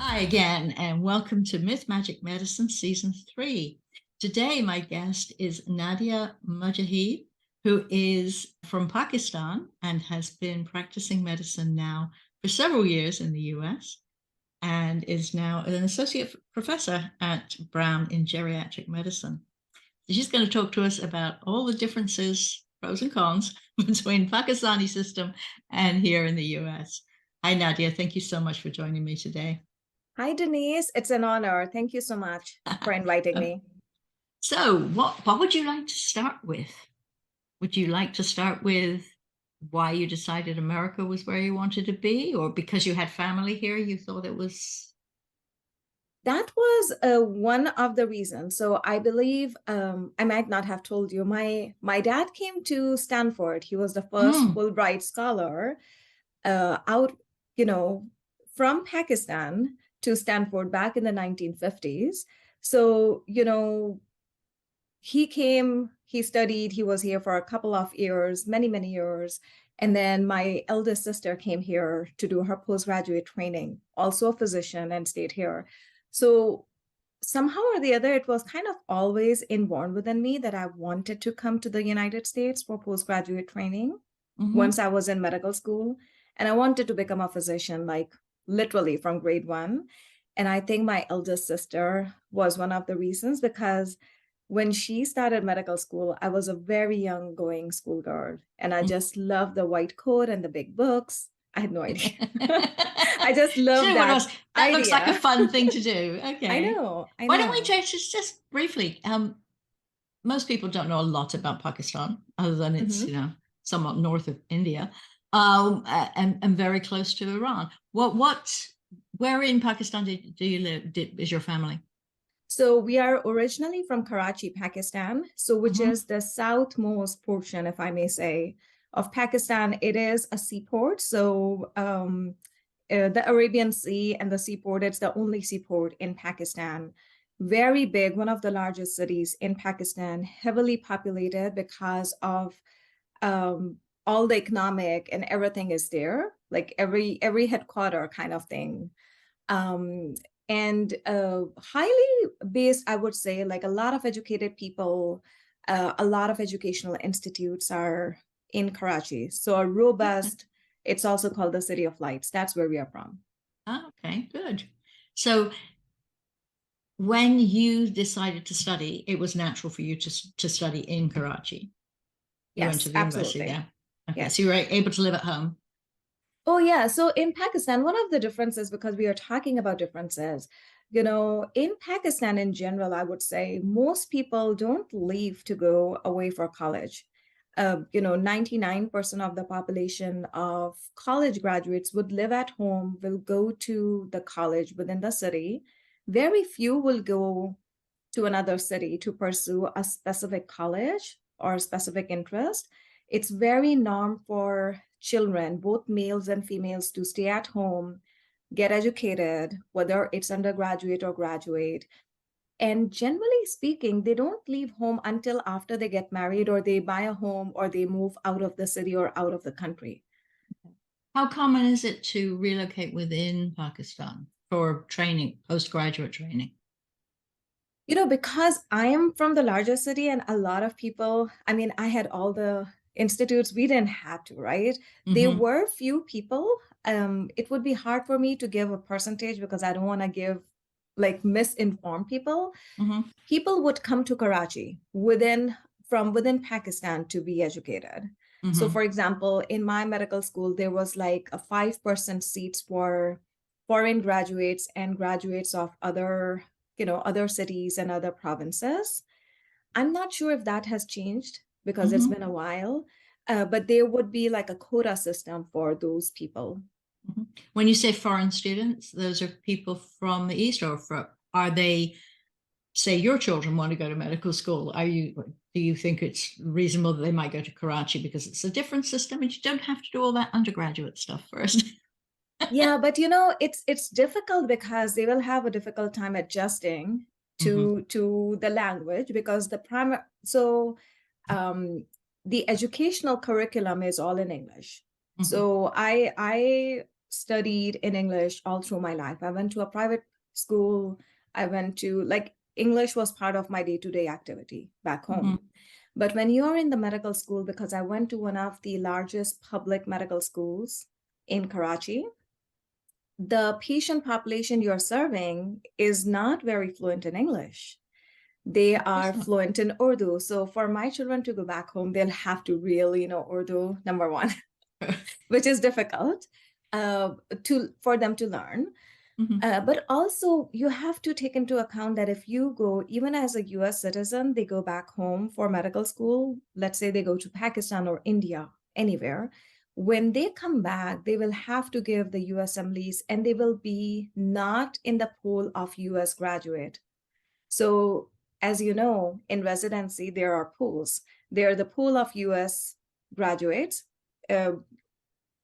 Hi again, and welcome to Myth Magic Medicine Season 3. Today, my guest is Nadia Mujahid, who is from Pakistan and has been practicing medicine now for several years in the US and is now an associate professor at Brown in geriatric medicine. So she's going to talk to us about all the differences, pros and cons, between Pakistani system and here in the US. Hi, Nadia. Thank you so much for joining me today. Hi, Denise. It's an honor. Thank you so much for inviting me. So, what would you like to start with? Would you like to start with why you decided America was where you wanted to be, or because you had family here, you thought it was? That was one of the reasons. So I believe I might not have told you. My dad came to Stanford. He was the first Mm, Fulbright scholar out, you know, from Pakistan to Stanford back in the 1950s. So, he came, he studied, he was here for a couple of years, many, many years. And then my eldest sister came here to do her postgraduate training, also a physician, and stayed here. So somehow or the other, it was kind of always inborn within me that I wanted to come to the United States for postgraduate training hmm once I was in medical school. And I wanted to become a physician, like literally from grade one. And I think my eldest sister was one of the reasons because when she started medical school, I was a very young going schoolgirl, and I just loved the white coat and the big books. I had no idea. I just So loved what that else? That looks like a idea. fun thing to do. I Okay. know, I Why don't we know. just briefly? Most people don't know a lot about Pakistan, other than it's Mhm. somewhat north of India, and very close to Iran. Where in Pakistan do you live? Is your family? So we are originally from Karachi, Pakistan, so which hmm is the southmost portion, if I may say, of Pakistan. It is a seaport, so the Arabian Sea and the seaport, it's the only seaport in Pakistan. Very big, one of the largest cities in Pakistan, heavily populated because of all the economic and everything is there, like every headquarter kind of thing. Um, and highly based, I would say, like a lot of educated people, a lot of educational institutes are in Karachi. So a Okay. robust, it's also called the City of Lights. That's where we are from. Okay, good. So when you decided to study, it was natural for you to study in Karachi. You went Yes, to the university absolutely. there. Okay, Yes. so you were able to live at home. Oh, yeah. So in Pakistan, one of the differences, because we are talking about differences, in Pakistan in general, I would say most people don't leave to go away for college. 99% of the population of college graduates would live at home, will go to the college within the city. Very few will go to another city to pursue a specific college or a specific interest. It's very norm for children, both males and females, to stay at home, get educated, whether it's undergraduate or graduate. And generally speaking, they don't leave home until after they get married or they buy a home or they move out of the city or out of the country. How common is it to relocate within Pakistan for training, postgraduate training? Because I am from the larger city and a lot of people, I mean, I had all the institutes, we didn't have to, right? There hmm were few people. It would be hard for me to give a percentage because I don't want to give like misinform people. hmm People would come to Karachi from within Pakistan to be educated. So hmm for example, in my medical school, there was like a 5% seats for foreign graduates and graduates of other cities and other provinces. I'm not sure if that has changed because it's been hmm a while, but there would be like a quota system for those people. hmm When you say foreign students, those are people from the East, or are they, say, your children want to go to medical school? Do you think it's reasonable that they might go to Karachi because it's a different system and you don't have to do all that undergraduate stuff first? Yeah, but it's difficult because they will have a difficult time adjusting hmm to the language because um the educational curriculum is all in English. hmm So I studied in English all through my life. I went to a private school. I went to, like, English was part of my day-to-day activity back home. But when you're in the medical school, because I went to one of the largest public medical schools in Karachi, the patient population you're serving is not very fluent in English. They are fluent in Urdu. So for my children to go back home, they'll have to really know Urdu, number one, which is difficult for them to learn. But also you have to take into account that if you go, even as a US citizen, they go back home for medical school, let's say they go to Pakistan or India, anywhere, when they come back, they will have to give the USMLEs and they will be not in the pool of US graduate. So as you know, in residency, there are pools. There are the pool of US graduates,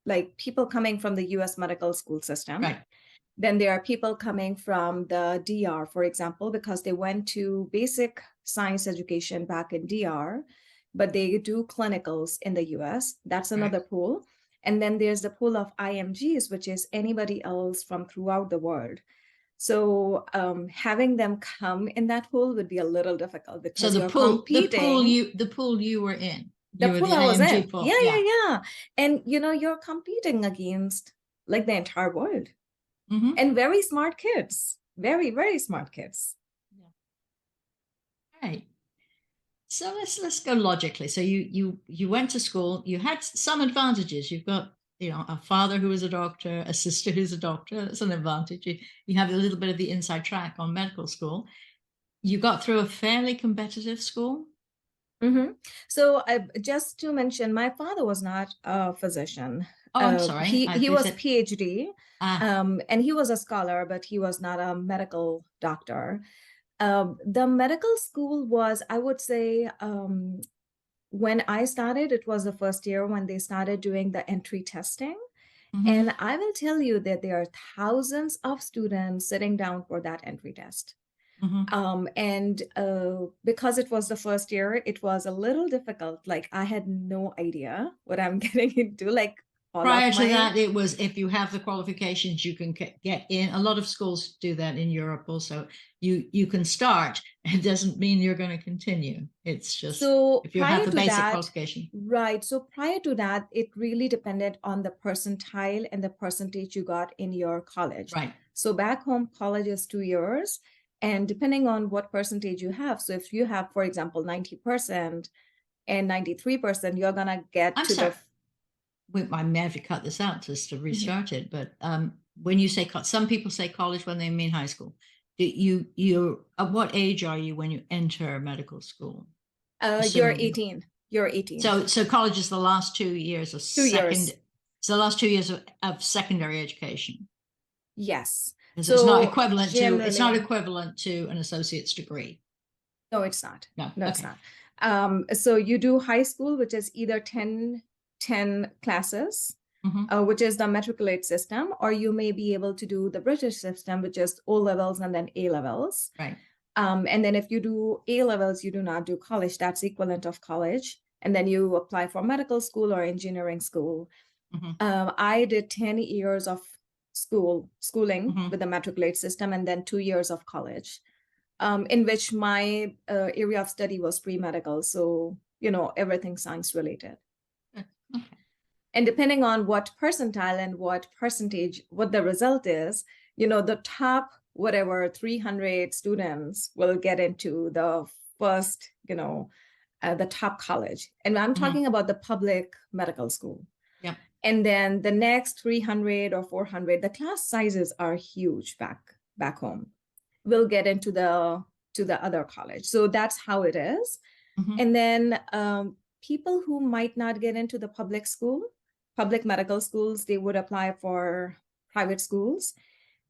like people coming from the US medical school system. Right. Then there are people coming from the DR, for example, because they went to basic science education back in DR, but they do clinicals in the US. That's another pool. And then there's the pool of IMGs, which is anybody else from throughout the world. So having them come in that pool would be a little difficult because you're competing. The pool you were in. The pool I was in. Pool. Yeah. And you're competing against like the entire world. And very smart kids, very, very smart kids. Right. So let's go logically. So you went to school. You had some advantages. You've got, a father who is a doctor, a sister who's a doctor. That's an advantage. You have a little bit of the inside track on medical school. You got through a fairly competitive school. So just to mention, my father was not a physician. Oh, I'm sorry. He was PhD, and he was a scholar, but he was not a medical doctor. The medical school was, I would say, when I started, it was the first year when they started doing the entry testing. And I will tell you that there are thousands of students sitting down for that entry test. And because it was the first year, it was a little difficult. Like I had no idea what I'm getting into. Like prior to that, it was if you have the qualifications, you can get in. A lot of schools do that in Europe also. You can start. It doesn't mean you're going to continue. It's just if you have the basic qualification. Right. So prior to that, it really depended on the percentile and the percentage you got in your college. Right. So back home, college is 2 years. And depending on what percentage you have, so if you have, for example, 90% and 93%, you're going to get I may have to cut this out just to restart it. But when you say, some people say college when they mean high school. You at what age are you when you enter medical school? You're 18. You're 18. So college is the last 2 years of years. It's the last 2 years of secondary education. Yes. So it's not equivalent to an associate's degree. No, it's not. No, it's not. So you do high school, which is either 10 classes, which is the matriculate system, or you may be able to do the British system, which is O levels and then A levels. Right. And then if you do A levels, you do not do college. That's equivalent of college. And then you apply for medical school or engineering school. I did 10 years of schooling with the matriculate system, and then 2 years of college, in which my area of study was pre-medical. So, everything science related. Okay. And depending on what percentile and what percentage, what the result is, the top, 300 students will get into the first, the top college. And I'm talking about the public medical school. Yeah. And then the next 300 or 400, the class sizes are huge back home. We'll get into the other college. So that's how it is. And then people who might not get into the public medical schools, they would apply for private schools.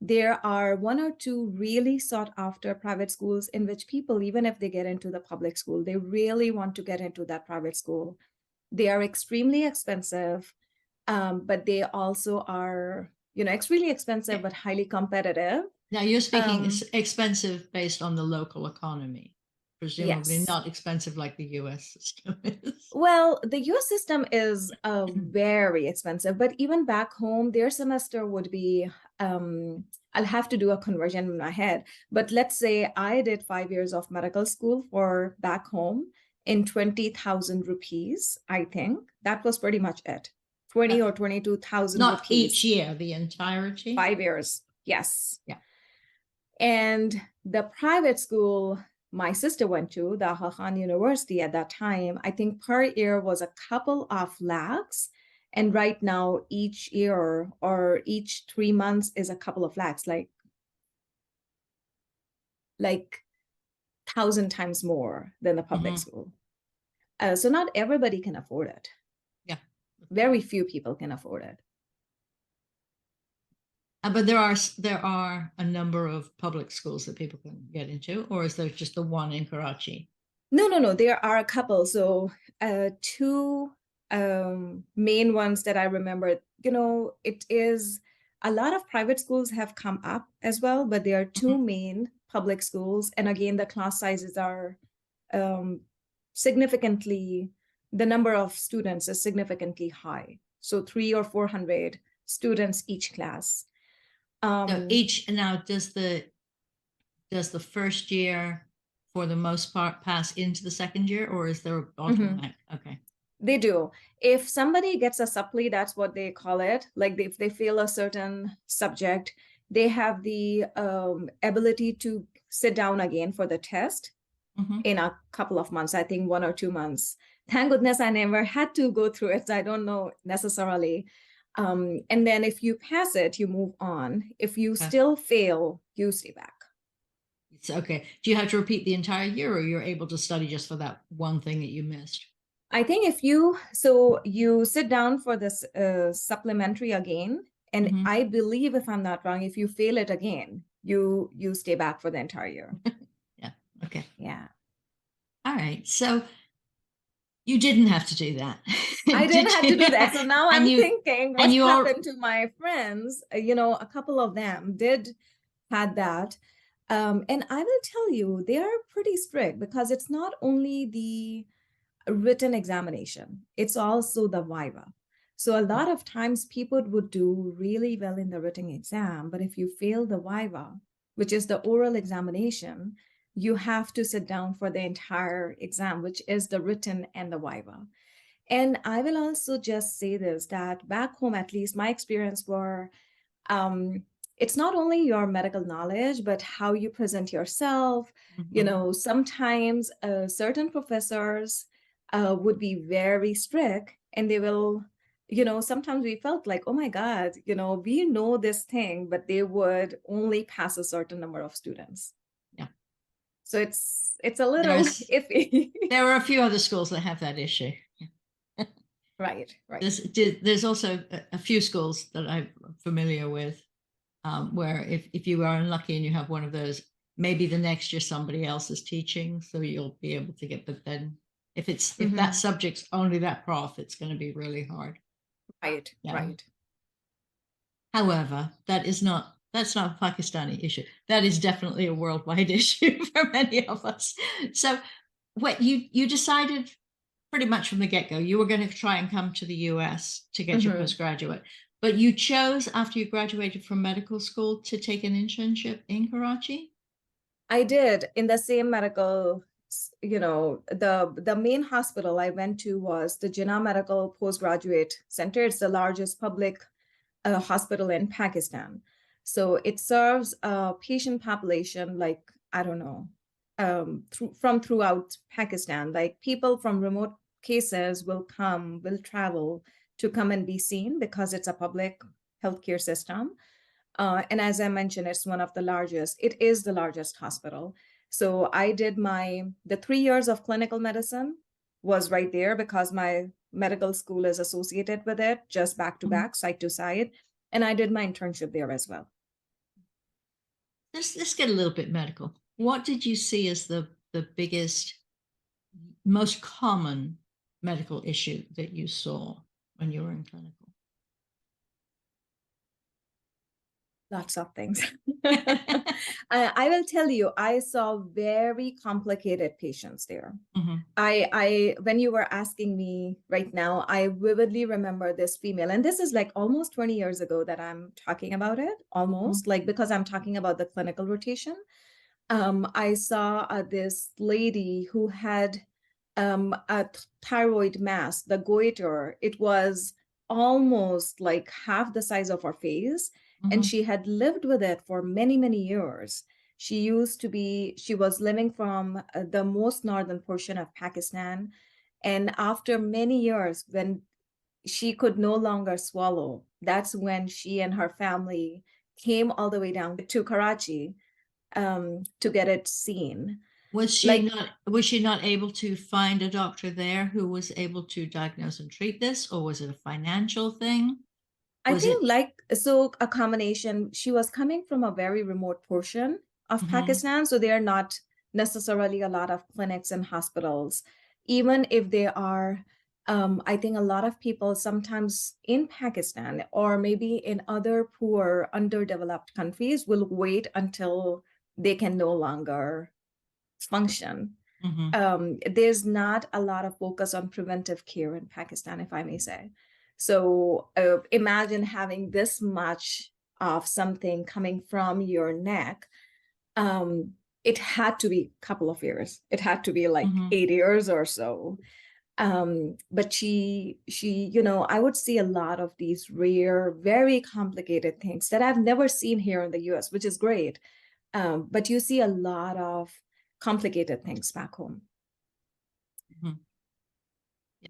There are 1 or 2 really sought after private schools in which people, even if they get into the public school, they really want to get into that private school. They are extremely expensive. But they also are, extremely expensive, but highly competitive. Now you're speaking expensive based on the local economy. presumably Yes. not expensive like the US system is. Well, the US system is very expensive, but even back home, their semester would be, I'll have to do a conversion in my head, but let's say I did 5 years of medical school for back home in 20,000 rupees, I think. That was pretty much it. 20 or 22,000 Not rupees. each year, the entirety. 5 years, yes. Yeah. And the private school my sister went to, the Hahan University at that time, I think per year was a couple of lakhs. And right now, each year or each 3 months is a couple of lakhs, like 1,000 times more than the public school. So not everybody can afford it. Yeah. Very few people can afford it. But there are a number of public schools that people can get into, or is there just the one in Karachi? No. There are a couple. So two main ones that I remember, it is a lot of private schools have come up as well, but there are two main public schools. And again, the class sizes are significantly, the number of students is significantly high. So 300 or 400 students each class. So now does the first year for the most part pass into the second year, or is there a bottleneck? Okay. They do. If somebody gets a supply, that's what they call it. Like if they fail a certain subject, they have the ability to sit down again for the test in a couple of months, I think 1 or 2 months. Thank goodness I never had to go through it. I don't know necessarily. And then if you pass it, you move on. If you still fail, you stay back. It's okay. Do you have to repeat the entire year, or you're able to study just for that one thing that you missed? I think you sit down for this supplementary again, and I believe, if I'm not wrong, if you fail it again, you stay back for the entire year. Yeah. Okay. Yeah. All right. So you didn't have to do that. I didn't have to do that. So now I'm thinking what happened to my friends. A couple of them had that. And I will tell you, they are pretty strict because it's not only the written examination, it's also the viva. So a lot of times people would do really well in the written exam, but if you fail the viva, which is the oral examination, you have to sit down for the entire exam, which is the written and the viva. And I will also just say this, that back home, at least my experience were, it's not only your medical knowledge, but how you present yourself. Sometimes certain professors would be very strict, and they will, sometimes we felt like, oh my God, we know this thing, but they would only pass a certain number of students. Yeah. So it's a little iffy. There are a few other schools that have that issue. Right. There's also a few schools that I'm familiar with where if you are unlucky and you have one of those, maybe the next year somebody else is teaching, so you'll be able to get, but then if that subject's only that prof, it's going to be really hard. Right. Yeah. Right. However, that's not a Pakistani issue. That is definitely a worldwide issue for many of us. So what you decided pretty much from the get-go, you were going to try and come to the US to get your postgraduate, but you chose after you graduated from medical school to take an internship in Karachi? I did, in the same medical, the main hospital I went to was the Jinnah Medical Postgraduate Center. It's the largest public hospital in Pakistan. So it serves a patient population like, I don't know, from throughout Pakistan. Like people from remote cases will travel to come and be seen because it's a public healthcare system. And as I mentioned, it's one of the largest. It is the largest hospital. So I did the 3 years of clinical medicine was right there because my medical school is associated with it, just back to back, side to side. And I did my internship there as well. Let's get a little bit medical. What did you see as the biggest, most common medical issue that you saw when you were in clinical? Lots of things. I will tell you, I saw very complicated patients there. Mhm. When you were asking me right now, I vividly remember this female, and this is like almost 20 years ago that I'm talking about it, almost Mhm. like because I'm talking about the clinical rotation. I saw this lady who had a thyroid mass, the goiter. It was almost like half the size of her face, and Mhm. she had lived with it for many, many years. She was living from the most northern portion of Pakistan. And after many years, when she could no longer swallow, that's when she and her family came all the way down to Karachi to get it seen. Like, Was she not able to find a doctor there who was able to diagnose and treat this, or was it a financial thing? I Was think it? like, so a combination, she was coming from a very remote portion of Mhm. Pakistan, so there are not necessarily a lot of clinics and hospitals. Even if there are, I think a lot of people sometimes in Pakistan or maybe in other poor, underdeveloped countries will wait until they can no longer function. Mhm. There's not a lot of focus on preventive care in Pakistan, if I may say. So imagine having this much of something coming from your neck. Um, it had to be a couple of years. It had to be like Mhm. 8 years or so. But I would see a lot of these rare, very complicated things that I've never seen here in the US, which is great. But you see a lot of complicated things back home. Mhm. Yeah.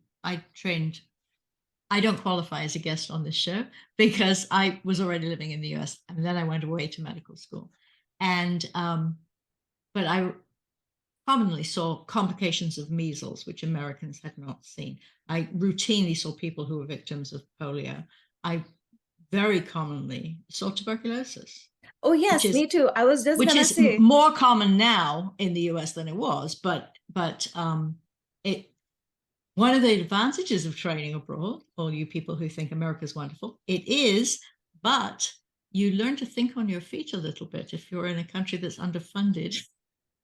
I don't qualify as a guest on this show because I was already living in the US and then I went away to medical school. And, but I commonly saw complications of measles, which Americans had not seen. I routinely saw people who were victims of polio. I very commonly saw tuberculosis, Oh, which yes, is me too. I was just which gonna is say, more common now in the US than it was. But it one of the advantages of training abroad, all you people who think America's wonderful, it is, but you learn to think on your feet a little bit if you're in a country that's underfunded.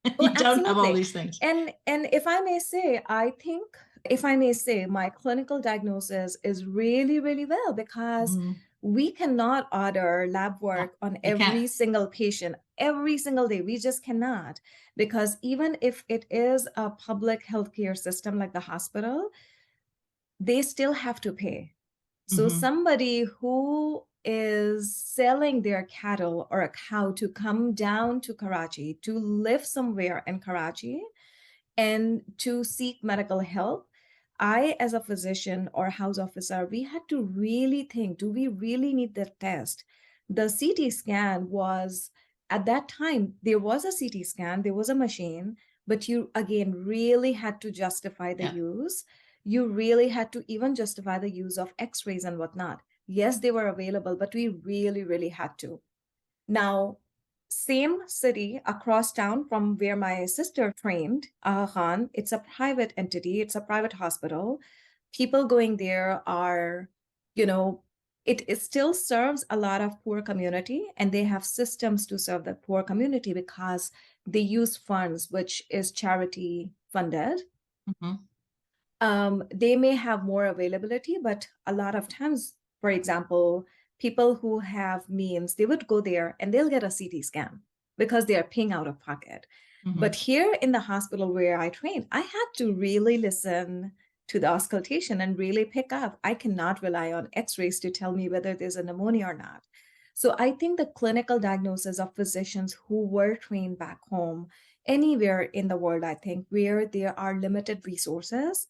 oh, You don't have all absolutely. these things. And if I may say, I think if I may say, my clinical diagnosis is really, really well because Mhm. we cannot order lab No, work on you can't. every single patient every single day. We just cannot because even if it is a public healthcare system like the hospital, they still have to pay. So Hmm. somebody who is selling their cattle or a cow to come down to Karachi, to live somewhere in Karachi and to seek medical help, I, as a physician or house officer, we had to really think, do we really need the test? The CT scan was, at that time, there was a CT scan, there was a machine, but you, again, really had to justify the Yeah. use. You really had to even justify the use of x-rays and whatnot. Yes, they were available, but we really, really had to. Now, same city across town from where my sister trained, Khan, it's a private entity, it's a private hospital. People going there are, you know, it still serves a lot of poor community, and they have systems to serve the poor community because they use funds, which is charity funded. Hmm. They may have more availability, but a lot of times, for example, people who have means, they would go there and they'll get a CT scan because they are paying out of pocket. But Hmm. here in the hospital where I trained, I had to really listen to the auscultation and really pick up. I cannot rely on x-rays to tell me whether there's a pneumonia or not. So I think the clinical diagnosis of physicians who were trained back home, anywhere in the world, I think, where there are limited resources,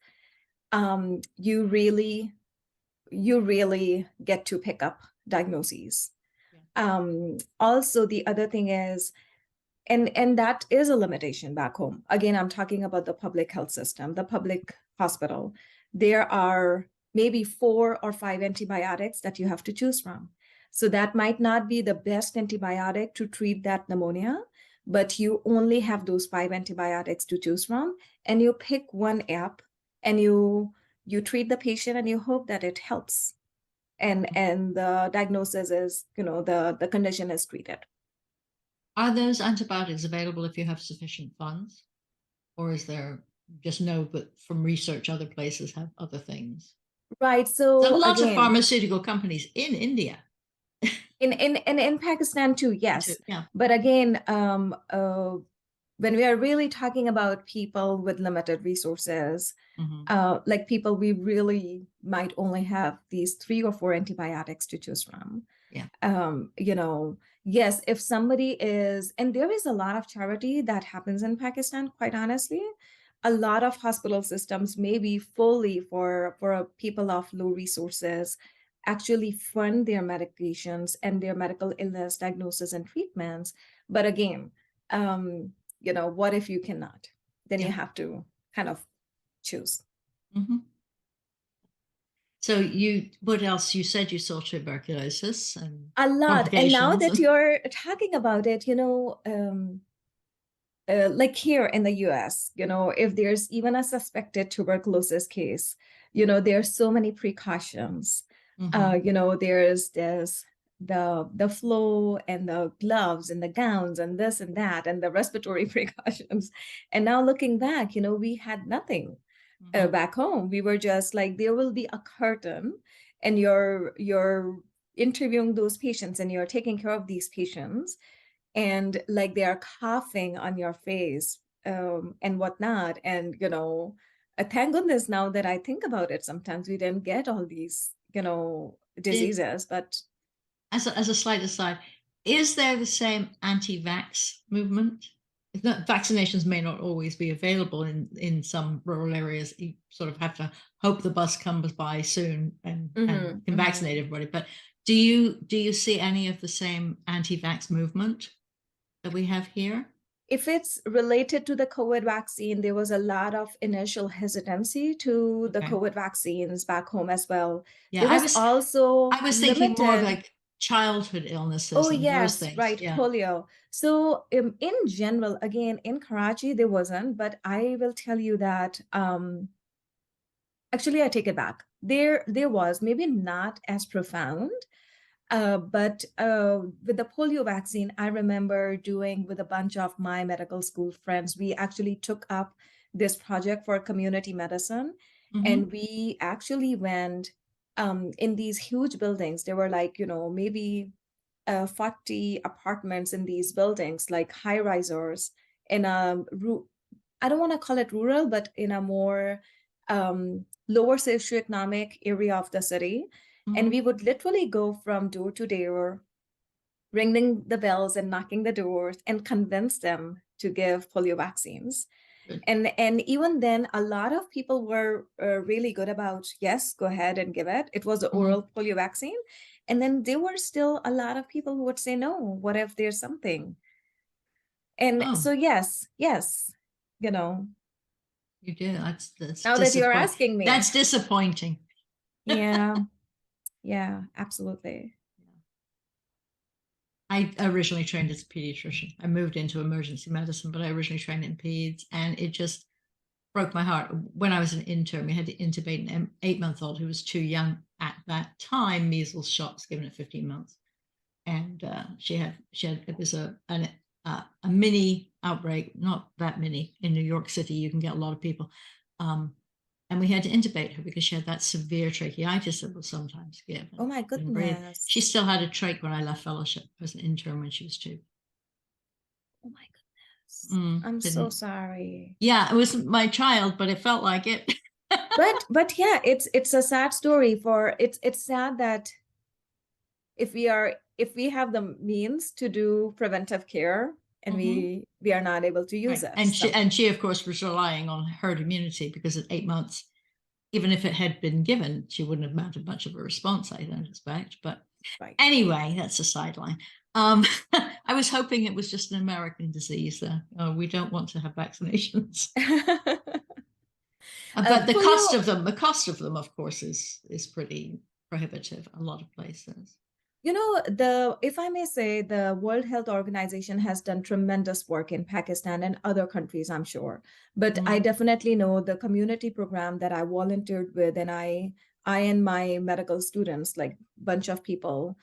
um, you really you really get to pick up diagnoses. Yeah. Also, the other thing is, and that is a limitation back home. Again, I'm talking about the public health system, the public hospital. There are maybe 4 or 5 antibiotics that you have to choose from. So that might not be the best antibiotic to treat that pneumonia, but you only have those 5 antibiotics to choose from, and you pick one app and you treat the patient and you hope that it helps. and the diagnosis is, the condition is treated. Are those antibiotics available if you have sufficient funds? Or is there just no, but from research, other places have other things? Right. There's a So lot of again, pharmaceutical companies in India. in Pakistan too, yes. Yeah. But again, when we are really talking about people with limited resources, like people we really might only have these 3 or 4 antibiotics to choose from. Yeah. Yes, if somebody is, and there is a lot of charity that happens in Pakistan, quite honestly. A lot of hospital systems, maybe fully for people of low resources, actually fund their medications and their medical illness diagnosis and treatments. But again, what if you cannot? Then you have to kind of choose. So what else? You said you saw tuberculosis and a lot. And now that you're talking about it, like here in the US, if there's even a suspected tuberculosis case, there's so many precautions. There's the flow and the gloves and the gowns and this and that and the respiratory precautions. And now looking back, we had nothing back home. We were just like, there will be a curtain and you're interviewing those patients and you're taking care of these patients, and like they are coughing on your face and whatnot. And thank goodness, now that I think about it, sometimes we didn't get all these diseases. But as a slight aside, is there the same anti-vax movement? Vaccinations may not always be available in some rural areas. You sort of have to hope the bus comes by soon and can vaccinate everybody. But do you see any of the same anti-vax movement that we have here? If it's related to the COVID vaccine, there was a lot of initial hesitancy to the COVID vaccines back home as well. Yeah, I was thinking more of like childhood illnesses. Oh, and yes, those things. right, Yeah. polio. So in general, again, in Karachi, there wasn't, but I will tell you that actually, I take it back. There was, maybe not as profound, but with the polio vaccine, I remember doing with a bunch of my medical school friends, we actually took up this project for community medicine. And we actually went in these huge buildings. There were like, maybe 40 apartments in these buildings, like high risers in a, I don't want to call it rural, but in a more lower socioeconomic area of the city. And we would literally go from door to door, ringing the bells and knocking the doors and convince them to give polio vaccines. And even then, a lot of people were really good about, yes, go ahead and give it. It was the oral polio vaccine. And then there were still a lot of people who would say, no, what if there's something? And so, yes, You do. That's now that you're asking me. That's disappointing. Yeah, absolutely. I originally trained as a pediatrician. I moved into emergency medicine, but I originally trained in peds, and it just broke my heart. When I was an intern, we had to intubate an 8-month-old who was too young at that time, measles shots given at 15 months. And it was a mini outbreak, not that many in New York City. You can get a lot of people. And we had to intubate her because she had that severe tracheitis that was sometimes given. Oh my goodness. She still had a trach when I left fellowship. I was an intern when she was 2. Oh my goodness. I'm so sorry. Yeah, it was my child, but it felt like it. but yeah, it's a sad story. It's sad that if we have the means to do preventive care and we are not able to use it. And she of course was relying on herd immunity, because at 8 months, even if it had been given, she wouldn't have mounted much of a response, I don't expect. But anyway, that's a sideline. I was hoping it was just an American disease. We don't want to have vaccinations. But the cost of them, of course, is pretty prohibitive. A lot of places. If I may say, the World Health Organization has done tremendous work in Pakistan and other countries, I'm sure. But I definitely know the community program that I volunteered with and I I and my medical students, like bunch of people,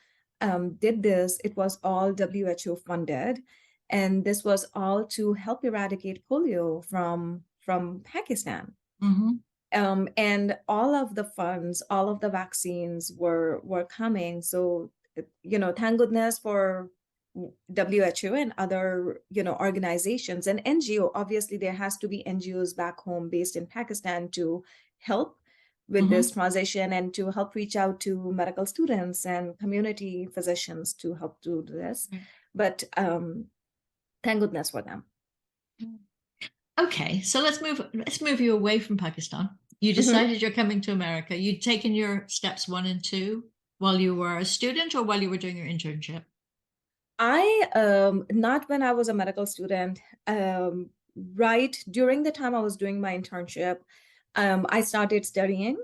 did this. It was all WHO funded, and this was all to help eradicate polio from Pakistan. Mhm. And all of the funds, all of the vaccines were coming. So, thank goodness for WHO and other, organizations and NGO. Obviously, there has to be NGOs back home based in Pakistan to help with this Mhm. transition and to help reach out to medical students and community physicians to help do this. Right. But thank goodness for them. Okay, so let's move you away from Pakistan. You Mhm. decided you're coming to America. You'd taken your steps 1 and 2 while you were a student or while you were doing your internship? Not when I was a medical student. Right during the time I was doing my internship, I started studying,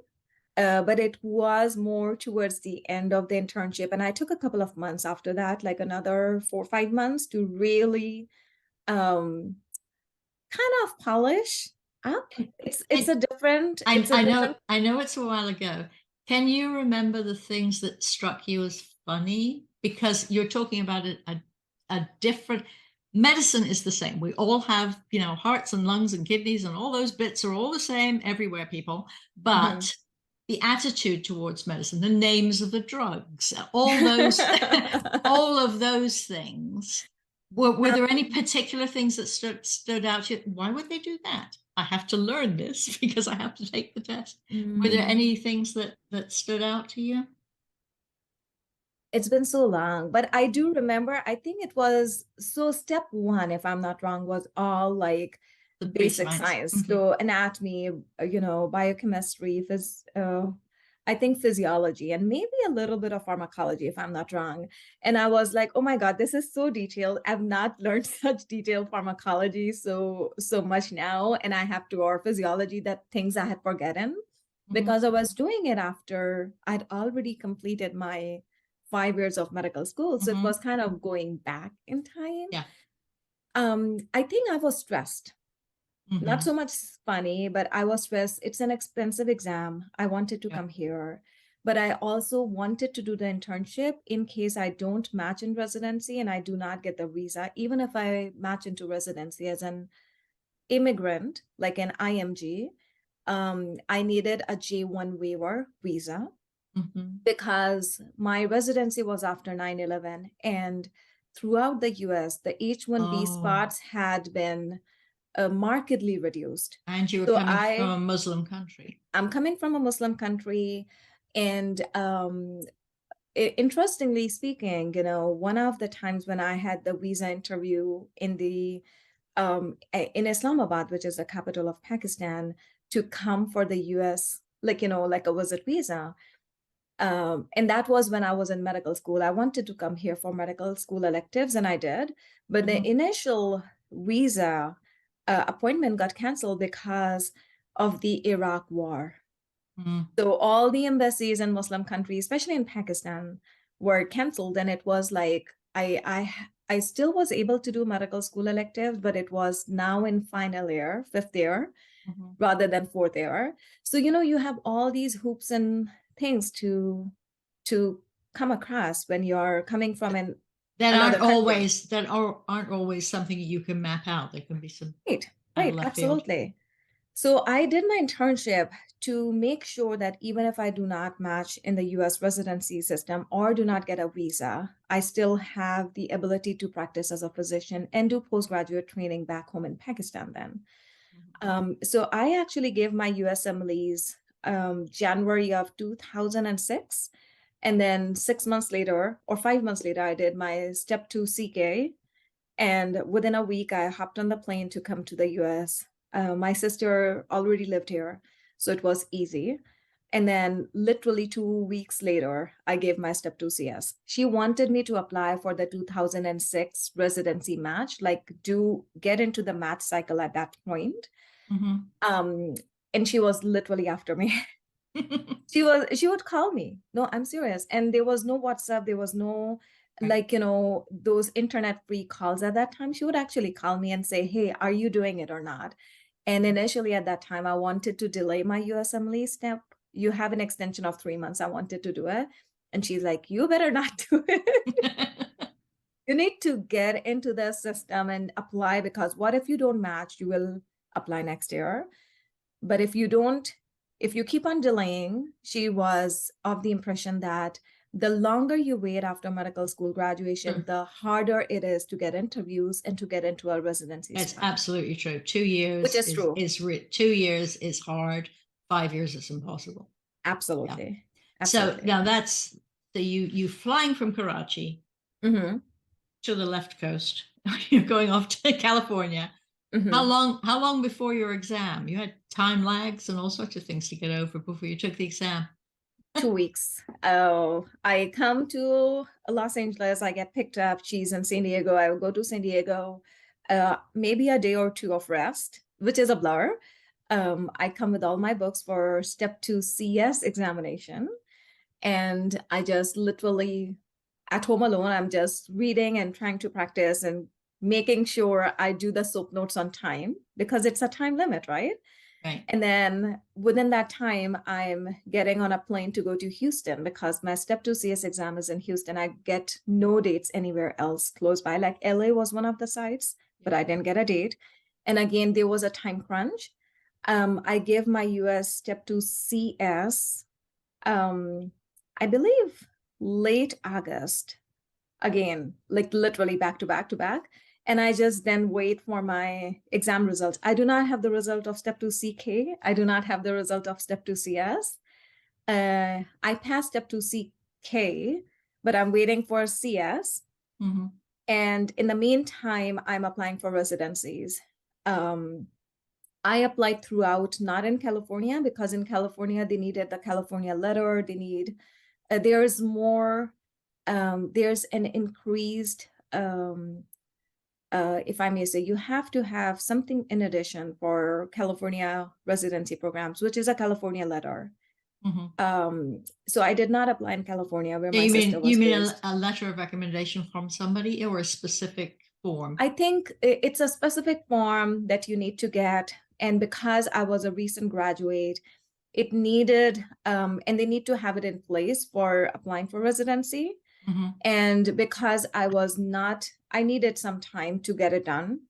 but it was more towards the end of the internship. And I took a couple of months after that, like another 4 or 5 months to really um, kind of polish up. It's And a different, I it's a I know different. I know it's a while ago. Can you remember the things that struck you as funny? Because you're talking about a different medicine is the same. We all have, hearts and lungs and kidneys and all those bits are all the same everywhere, people. Mhm. But the attitude towards medicine, the names of the drugs, all those all of those things. Were there any particular things that stood out to you? Why would they do that? I have to learn this because I have to take the test. Were there Mm. any things that stood out to you? It's been so long, but I do remember, I think it was, so step one, if I'm not wrong, was all like The basic pre-science. science. Mhm, So anatomy, biochemistry, I think physiology, and maybe a little bit of pharmacology, if I'm not wrong. And I was like, oh my God, this is so detailed. I've not learned such detailed pharmacology so much now. And I have to, or physiology, that things I had forgotten mhm. because I was doing it after I'd already completed my 5 years of medical school. So it Mhm. was kind of going back in time. Yeah. I think I was stressed. Not Mhm. so much funny, but I was stressed. It's an expensive exam. I wanted to Yeah. come here, but I also wanted to do the internship in case I don't match in residency and I do not get the visa. Even if I match into residency as an immigrant, like an IMG, I needed a J1 waiver visa Mhm. because my residency was after 9/11, and throughout the US, the H1B Oh, spots had been markedly reduced. and you were So coming from a Muslim country. I'm coming from a Muslim country, and interestingly speaking, one of the times when I had the visa interview in Islamabad, which is the capital of Pakistan, to come for the US, like a visit visa. And that was when I was in medical school. I wanted to come here for medical school electives, and I did. But the Mhm. initial visa appointment got canceled because of the Iraq war. Mm. So all the embassies in Muslim countries, especially in Pakistan, were canceled, and it was like I still was able to do medical school electives, but it was now in final year, fifth year, Mhm. rather than fourth year. So you have all these hoops and things to come across when you're coming from That another aren't country. always that aren't always something you can map out. There can be some Right, out of right, left field. absolutely. So I did my internship to make sure that even if I do not match in the US residency system or do not get a visa, I still have the ability to practice as a physician and do postgraduate training back home in Pakistan then. Mhm. So I actually gave my USMLEs January of 2006. And then 6 months later, or 5 months later, I did my step two CK. And within a week, I hopped on the plane to come to the US. My sister already lived here, so it was easy. And then, literally 2 weeks later, I gave my step 2 CS. She wanted me to apply for the 2006 residency match, like do get into the match cycle at that point. Mhm. Um, and she was literally after me. She would call me. No, I'm serious. And there was no WhatsApp, there was no Right. those internet free calls at that time. She would actually call me and say, "Hey, are you doing it or not?" And initially at that time, I wanted to delay my USMLE step, you have an extension of 3 months. I wanted to do it. And she's like, you better not do it. You need to get into the system and apply, because what if you don't match? You will apply next year. But if you don't, if you keep on delaying, she was of the impression that the longer you wait after medical school graduation, the harder it is to get interviews and to get into a residency It's spot. absolutely true. 2 years Which is true. 2 years is hard. 5 years is impossible. Absolutely. So Absolutely. now so you flying from Karachi Mhm. to the left coast. You're going off to California. How Mhm. long before your exam? You had time lags and all sorts of things to get over before you took the exam. 2 weeks. Oh, I come to Los Angeles, I get picked up. She's in San Diego. I will go to San Diego, maybe a day or two of rest, which is a blur. I come with all my books for step 2 CS examination. And I just literally at home alone, I'm just reading and trying to practice and making sure I do the soap notes on time, because it's a time limit, right? Right. And then within that time, I'm getting on a plane to go to Houston, because my step 2 CS exam is in Houston. I get no dates anywhere else close by. Like LA was one of the sites, but I didn't get a date. And again, there was a time crunch. I gave my US step 2 CS, I believe late August, again, like literally back to back to back. And I just then wait for my exam results. I do not have the result of step 2 CK. I do not have the result of step 2 CS. I passed step 2 CK, but I'm waiting for CS. Mm-hmm. And in the meantime, I'm applying for residencies. I applied throughout, not in California, because in California, they needed the California letter. They need, there's more, there's an increased, if I may say, you have to have something in addition for California residency programs, which is a California letter. Mm-hmm. So I did not apply in California, where Yeah, my sister was you mean based. a letter of recommendation from somebody or a specific form? I think it's a specific form that you need to get. And because I was a recent graduate, it needed, and they need to have it in place for applying for residency. Mm-hmm. And because I needed some time to get it done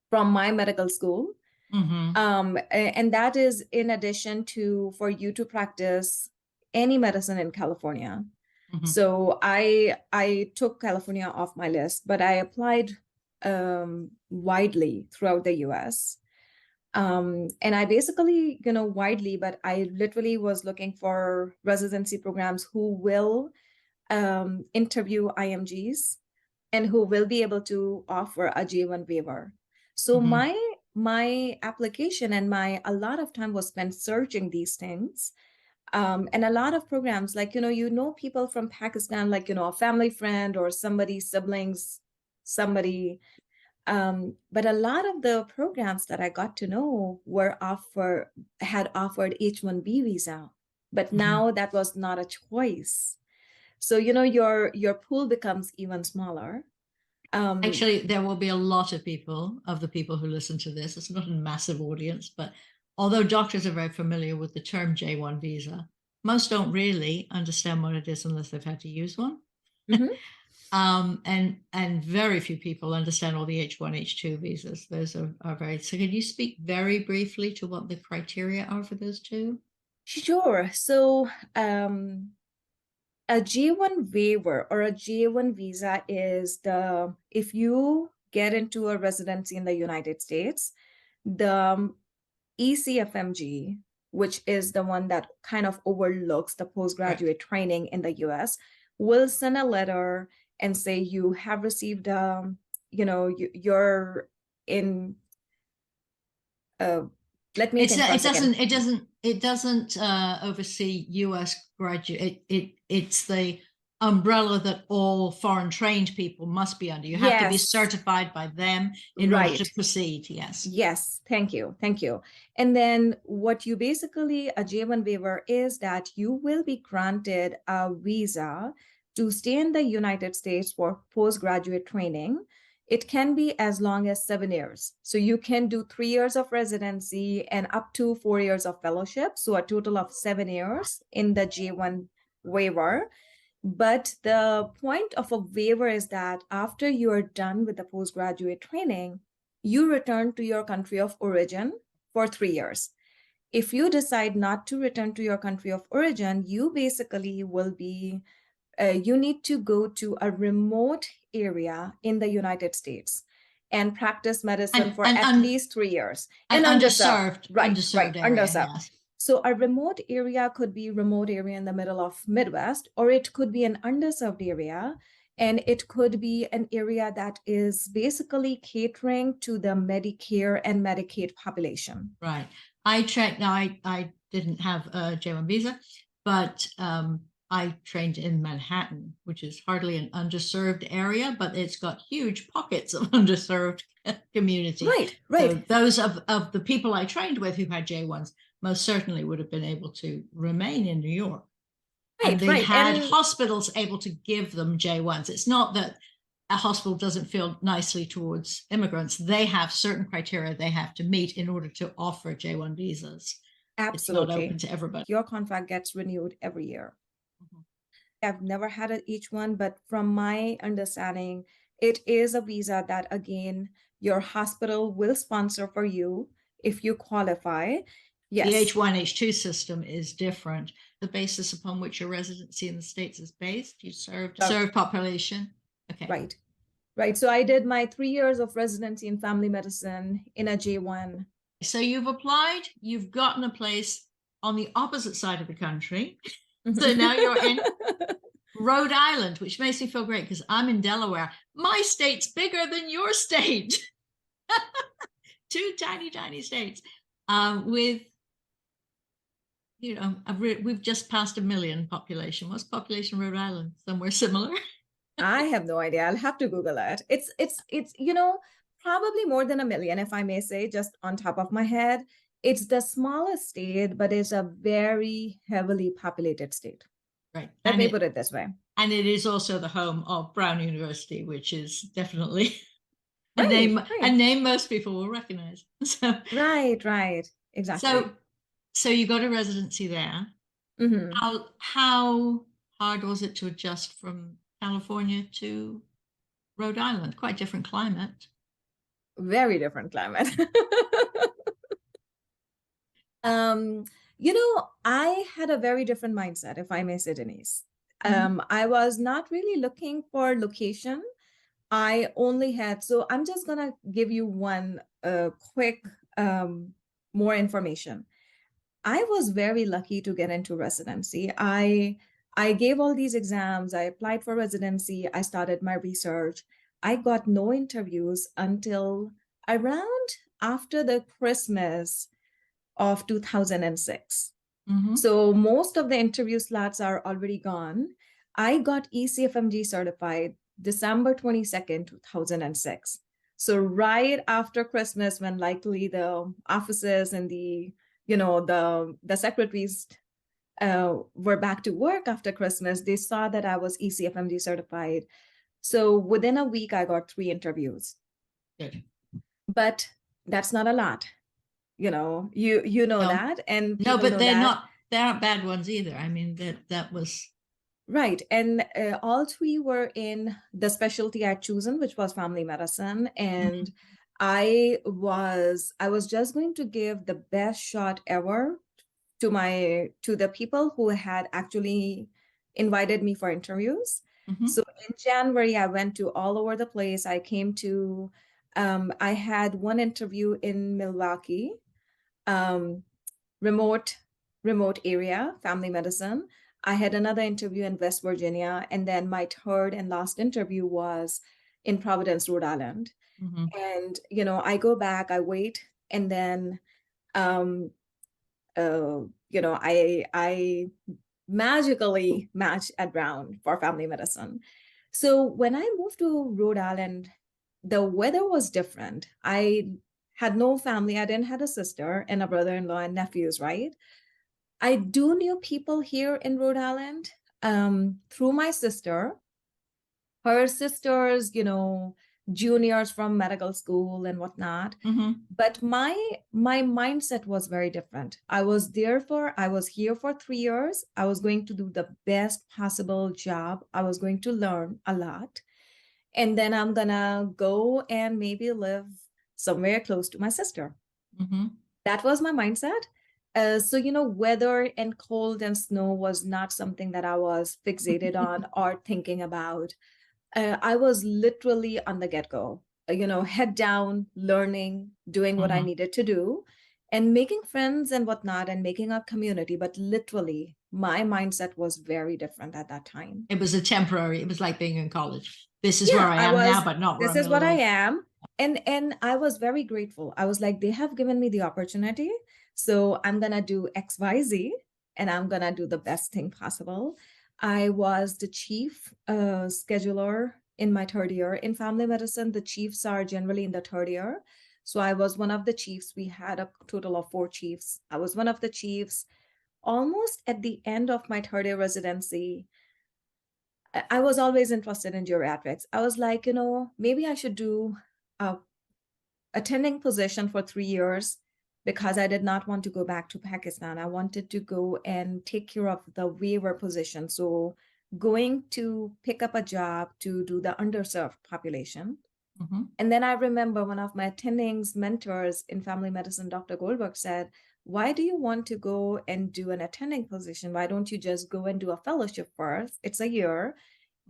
from my medical school. Mm-hmm. And that is in addition to for you to practice any medicine in California. Mm-hmm. So I took California off my list, but I applied widely throughout the US. And I basically, widely, but I literally was looking for residency programs who will interview IMGs and who will be able to offer a J1 waiver. So Mm-hmm. my application and a lot of time was spent searching these things. And a lot of programs, like, people from Pakistan, like, a family friend or somebody's siblings, somebody. But a lot of the programs that I got to know had offered H-1B visa, but Mm-hmm. now that was not a choice. So, your pool becomes even smaller. Actually, there will be a lot of the people who listen to this. It's not a massive audience, but although doctors are very familiar with the term J1 visa, most don't really understand what it is unless they've had to use one. Mhm. And very few people understand all the H1, H2 visas. Those are very, so could you speak very briefly to what the criteria are for those two? Sure. So, a J1 waiver or a J1 visa is if you get into a residency in the United States, the ECFMG, which is the one that kind of overlooks the postgraduate training in the US, will send a letter and say you have received, you're in, let me think for a second. It doesn't oversee US graduate. It's the umbrella that all foreign trained people must be under. You have to be Yes. certified by them in order to Right. proceed. Yes. Yes, thank you. Thank you. And then what you basically, a J1 waiver is that you will be granted a visa to stay in the United States for postgraduate training It can be as long as 7 years. So you can do 3 years of residency and up to 4 years of fellowship. So a total of 7 years in the J1 waiver. But the point of a waiver is that after you are done with the postgraduate training, you return to your country of origin for 3 years. If you decide not to return to your country of origin, you basically will be you need to go to a remote area in the United States and practice medicine for at least 3 years. And underserved, right, underserved area, underserved. yes. So a remote area could be remote area in the middle of Midwest, or it could be an underserved area, and it could be an area that is basically catering to the Medicare and Medicaid population. Right. I didn't have a J1 visa, but I trained in Manhattan, which is hardly an underserved area, but it's got huge pockets of underserved community. Right, right. So those of the people I trained with who had J1s most certainly would have been able to remain in New York. Right, and they right. had And hospitals able to give them J1s. It's not that a hospital doesn't feel nicely towards immigrants. They have certain criteria they have to meet in order to offer J1 visas. absolutely, It's not open to everybody. your contract gets renewed every year. I've never had each one, but from my understanding, it is a visa that, again, your hospital will sponsor for you if you qualify. Yes. The H1, H2 system is different. The basis upon which your residency in the States is based, you served population. Okay. Right. Right. So I did my 3 years of residency in family medicine in a J1. So you've applied, you've gotten a place on the opposite side of the country. So now you're in Rhode Island, which makes me feel great because I'm in Delaware. My state's bigger than your state. Two tiny, tiny states with, you know, we've just passed 1 million population. What's population Rhode Island? Somewhere similar? I have no idea. I'll have to Google it. It's you know, probably more than 1 million, if I may say, just on top of my head. It's the smallest state, but it's a very heavily populated state. Right. Let me put it this way. And it is also the home of Brown University, which is definitely a Right. name most people will recognize. So Right. Exactly. So you got a residency there. Mhm. How hard was it to adjust from California to Rhode Island? Quite different climate. Very different climate. You know, I had a very different mindset, if I may say, Denise. I was not really looking for location. I only had, so I'm just gonna give you one quick more information. I was very lucky to get into residency. I gave all these exams, I applied for residency, I started my research. I got no interviews until around after the Christmas of 2006. So most of the interview slots are already gone. I got ECFMG certified December 22nd, 2006. So right after Christmas, when likely the offices and the, you know, the secretaries were back to work after Christmas, they saw that I was ECFMG certified. So within a week, I got 3 interviews. Good. But that's not a lot. You know, you know that, and no, but they aren't bad ones either. I mean, that was right. And all 3 were in the specialty I'd chosen, which was family medicine. And I was just going to give the best shot ever to the people who had actually invited me for interviews. So in January, I went to all over the place. I came to I had one interview in Milwaukee, remote area, family medicine. I had another interview in West Virginia, and then my third and last interview was in Providence, Rhode Island. And you know, I go back, I wait, and then you know, I magically match at Brown for family medicine. So when I moved to Rhode Island, the weather was different. I had no family. I didn't have a sister and a brother-in-law and nephews, right? I do know people here in Rhode Island through my sister. Her sisters, you know, juniors from medical school and whatnot. But my mindset was very different. I was here for 3 years. I was going to do the best possible job. I was going to learn a lot. And then I'm gonna go and maybe live somewhere close to my sister. That was my mindset. So, weather and cold and snow was not something that I was fixated on or thinking about. I was literally on the get-go, head down, learning, doing what I needed to do, and making friends and whatnot, and making a community. But literally, my mindset was very different at that time. It was it was like being in college. This is where I am now, but not where I'm This is what I going. am. And I was very grateful. I was like, they have given me the opportunity. So I'm gonna do XYZ, and I'm gonna do the best thing possible. I was the chief scheduler in my third year. In family medicine, the chiefs are generally in the third year. So I was one of the chiefs. We had a total of 4 chiefs. I was one of the chiefs. Almost at the end of my third year residency, I was always interested in geriatrics. I was like, maybe I should do a attending position for 3 years, because I did not want to go back to Pakistan. I wanted to go and take care of the waiver position. So going to pick up a job to do the underserved population. And then I remember one of my attendings mentors in family medicine, Dr. Goldberg, said, why do you want to go and do an attending position? Why don't you just go and do a fellowship first? It's a year.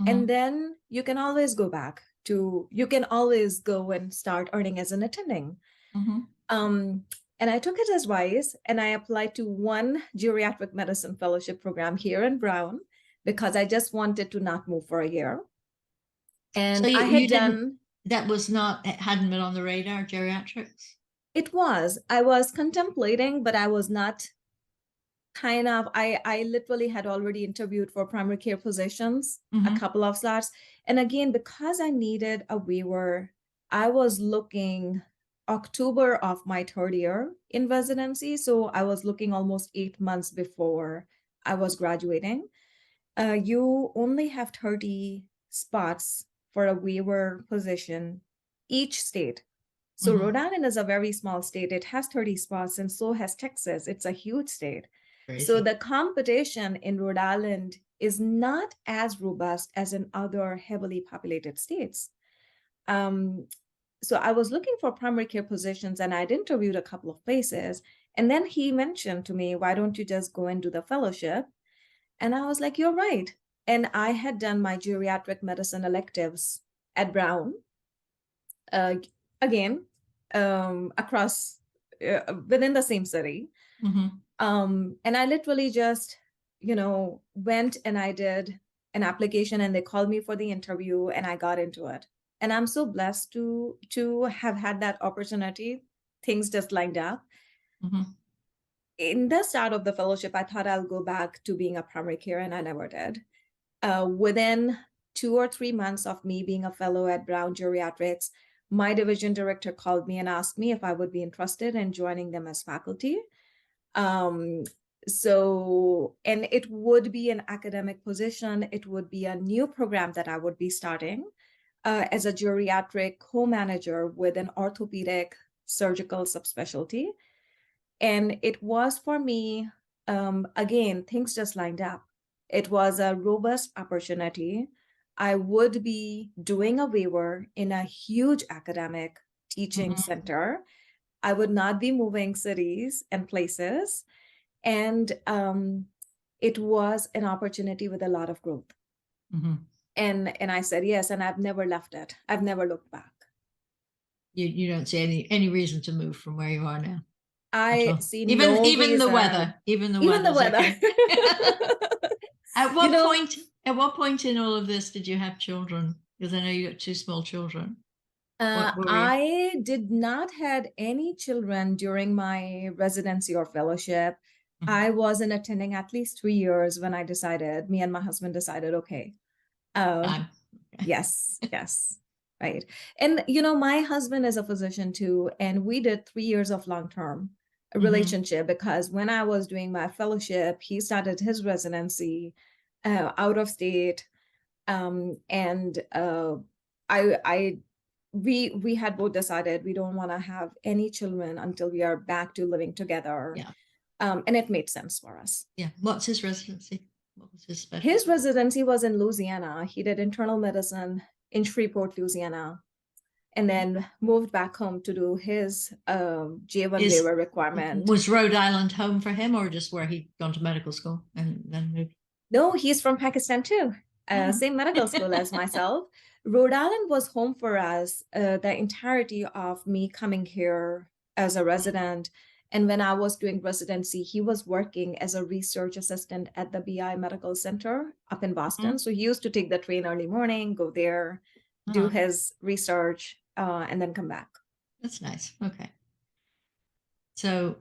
And then you can always go back you can always go and start earning as an attending. And I took it as wise, and I applied to one geriatric medicine fellowship program here in Brown, because I just wanted to not move for a year. And so I had done. It hadn't been on the radar, geriatrics? I was contemplating, but I was not I literally had already interviewed for primary care positions, a couple of slots. And again, because I needed a waiver, I was looking October of my third year in residency. So I was looking almost 8 months before I was graduating. You only have 30 spots for a waiver position each state. So Rhode Island is a very small state. It has 30 spots, and so has Texas. It's a huge state. Crazy. So the competition in Rhode Island is not as robust as in other heavily populated states. So I was looking for primary care positions, and I'd interviewed a couple of places. And then he mentioned to me, why don't you just go and do the fellowship? And I was like, you're right. And I had done my geriatric medicine electives at Brown, again, across within the same city. And I literally just, went and I did an application, and they called me for the interview, and I got into it. And I'm so blessed to have had that opportunity. Things just lined up. In the start of the fellowship, I thought I'll go back to being a primary care, and I never did. Within 2 or 3 months of me being a fellow at Brown Geriatrics, my division director called me and asked me if I would be interested in joining them as faculty. So, and it would be an academic position. It would be a new program that I would be starting as a geriatric co-manager with an orthopedic surgical subspecialty. And it was for me, again, things just lined up. It was a robust opportunity. I would be doing a waiver in a huge academic teaching center. I would not be moving cities and places. And it was an opportunity with a lot of growth. And I said yes, and I've never left it. I've never looked back. You don't see any reason to move from where you are now? I see even no even reason. the weather, even the weather. Okay. At what point in all of this did you have children? Because I know you got 2 small children. I did not had any children during my residency or fellowship. I wasn't attending at least 3 years when me and my husband decided, okay. Yes, right. And, my husband is a physician too, and we did 3 years of long-term relationship, because when I was doing my fellowship, he started his residency out of state. And I we had both decided we don't want to have any children until we are back to living together. Yeah. And it made sense for us. Yeah. What's his residency? What was his specialty? His residency was in Louisiana. He did internal medicine in Shreveport, Louisiana, and then moved back home to do his J1 waiver requirement. Was Rhode Island home for him, or just where he'd gone to medical school and then moved? No, he's from Pakistan too. Same medical school as myself. Rhode Island was home for us the entirety of me coming here as a resident. And when I was doing residency, he was working as a research assistant at the BI Medical Center up in Boston. So he used to take the train early morning, go there, do his research, and then come back. That's nice. Okay. So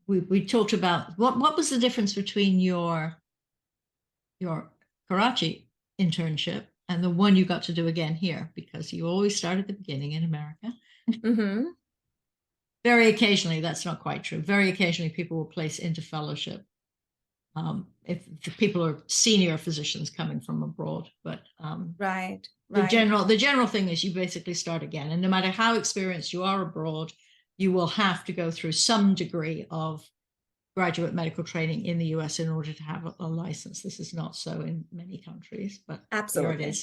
we talked about what was the difference between your Karachi internship and the one you got to do again here, because you always start at the beginning in America. Very occasionally, that's not quite true. Very occasionally, people will place into fellowship if the people are senior physicians coming from abroad. But right. The general thing is you basically start again, and no matter how experienced you are abroad, you will have to go through some degree of graduate medical training in the US in order to have a license. This is not so in many countries, but absolutely,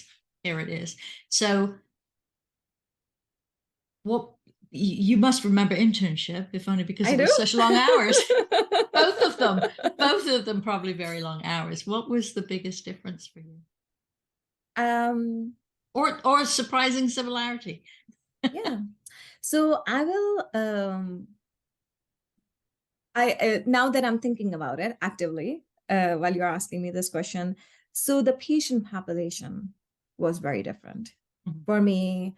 here it is. So what you must remember internship, if only because it was such long hours. both of them probably very long hours. What was the biggest difference for you? Or surprising similarity? Yeah. So I will now that I'm thinking about it actively, while you're asking me this question, so the patient population was very different for me.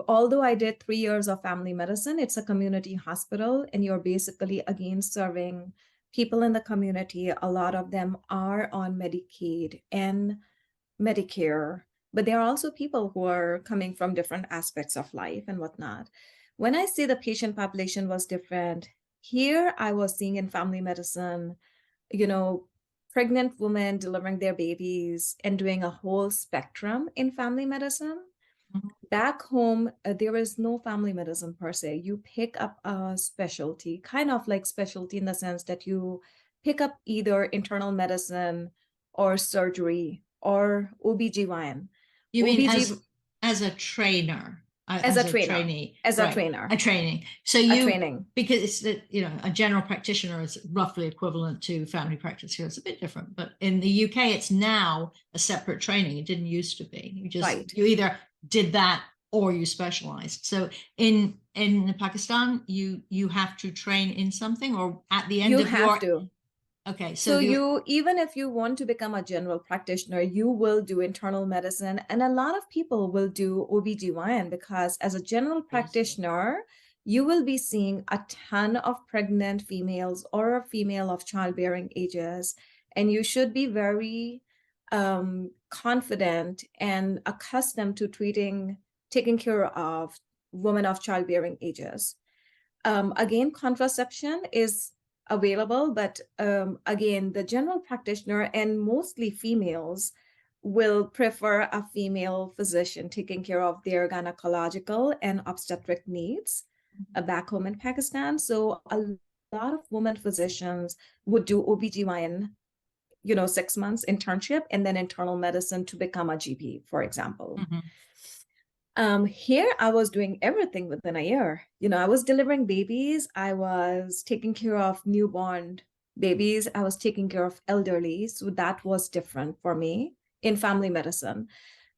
Although I did 3 years of family medicine, it's a community hospital, and you're basically again serving people in the community. A lot of them are on Medicaid and Medicare, but there are also people who are coming from different aspects of life and whatnot. When I say the patient population was different, here I was seeing in family medicine, pregnant women delivering their babies and doing a whole spectrum in family medicine. Back home, there is no family medicine per se. You pick up a specialty, kind of like specialty in the sense that you pick up either internal medicine or surgery or OBGYN. You mean as a trainer? As a trainee. As a trainer. A training. So because it's a general practitioner is roughly equivalent to family practice here. It's a bit different, but in the UK, it's now a separate training. It didn't used to be. You either did that or you specialized. So in Pakistan, you have to train in something, or at the end of your... You have to. Okay, so you even if you want to become a general practitioner, you will do internal medicine, and a lot of people will do OBGYN, because as a general practitioner, you will be seeing a ton of pregnant females or a female of childbearing ages, and you should be very confident and accustomed to taking care of women of childbearing ages. Again, contraception is available, but again, the general practitioner and mostly females will prefer a female physician taking care of their gynecological and obstetric needs back home in Pakistan. So a lot of women physicians would do OBGYN, 6 months internship, and then internal medicine to become a GP, for example. Here I was doing everything within a year. I was delivering babies. I was taking care of newborn babies. I was taking care of elderly. So that was different for me in family medicine.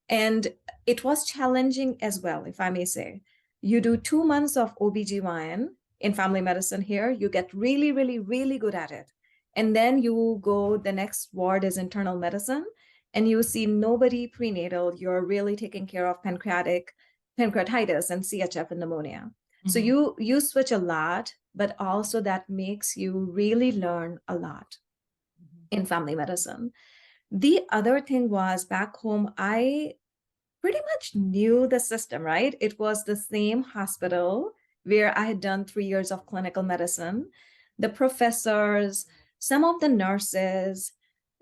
And it was challenging as well, if I may say. You do 2 months of OBGYN in family medicine here. You get really, really, really good at it. And then you go, the next ward is internal medicine. And you see nobody prenatal, you're really taking care of pancreatitis and CHF and pneumonia. So you switch a lot, but also that makes you really learn a lot in family medicine. The other thing was back home, I pretty much knew the system, right? It was the same hospital where I had done 3 years of clinical medicine. The professors, some of the nurses